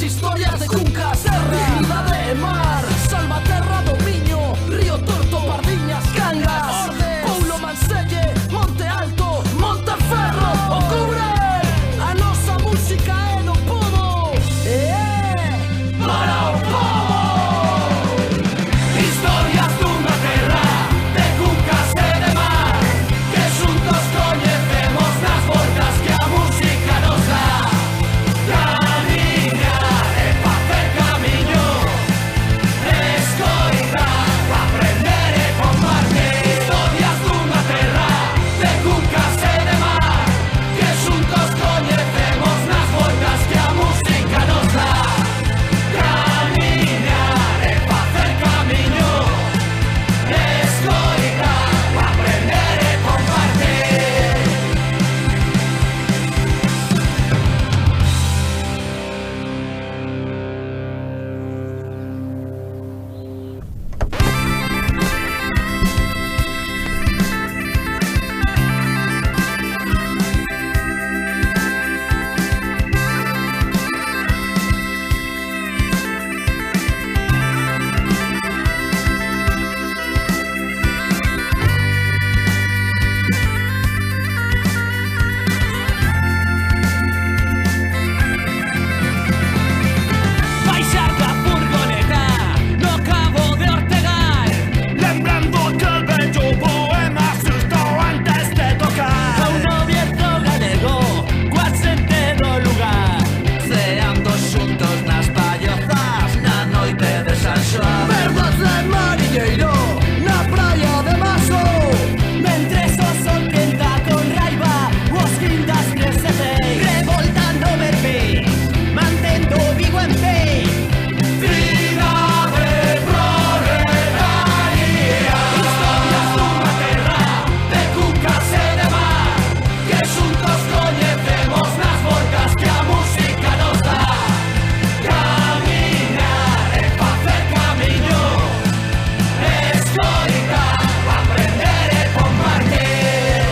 súas historias de Cunca, Serra, dignidade e mar, Salvaterra do Miño, Río Torto, Pardiñas, Cangas, Ordes, Poulo Manselle, Monte Alto, Monteferro, o Courel. A nosa música é do povo e é para o povo. Historias dunha terra de cuncas e de mar, que xuntos coñecemos nas voltas que a música nos dá. Camiñar e facer camiño, escoitar, aprender e compartir. Historias dunha terra de cuncas e de mar, que xuntos coñecemos nas voltas que a música nos dá. Camiñar e facer camiño, escoitar, aprender e compartir. Baixar da furgoneta no cabo de Ortegal, lembrando que el bello poema asustó antes de tocar. A un obierto galego, coa xente do lugar, ceando xuntos nas pallozas na noite de San Xoán. Verbas de mariñeiro na praia de Maso, mentres o sol quenta con raiva os guindas crecetei, revoltando Bermí, mantendo Vigo en pé. Cidade proletaria, historias dunha terra de cuncas e de mar, que xuntos coñecemos nas voltas que a música nos dá. Camiñar e facer camiño, escoitar, aprender e compartir.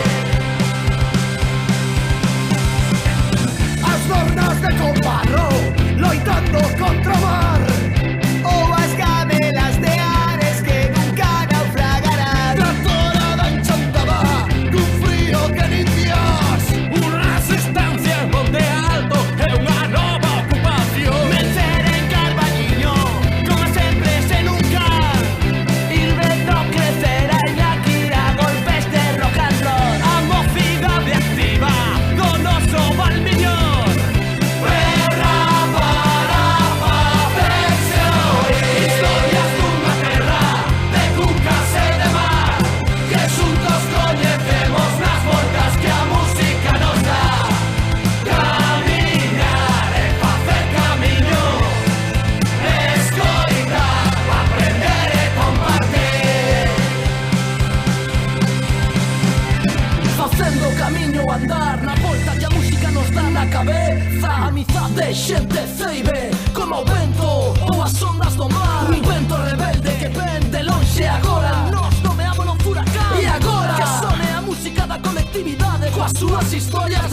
As dornas de Combarro, loitando contra o mar, ou as camelas de Ares que nunca naufragarán. Tractorada en Chantabá, cun frío que nin Dios, unha resistencia en Monte Alto e unha nova ocupación. Vencer en Carballiño, como sempre se nunca, ir vendo crecer a Iñakira, golpes de rock and roll, a mocidade activa do noso Valmiñón. Perra para facerse oír. Historias dunha terra de cuncas e de mar, que xuntos coñecemos nas voltas que a música nos dá. Camiñar e facer camiño, escoitar, aprender e compartir. Facendo camiño, andar na volta que a música nos dá na cabeza. Amizade, xente ceibe, como o vento ou as ondas do mar. Un vento rebelde que ven de lonxe agora. Nos nomeámonos furacán. E agora que sone a música da colectividade coas súas historias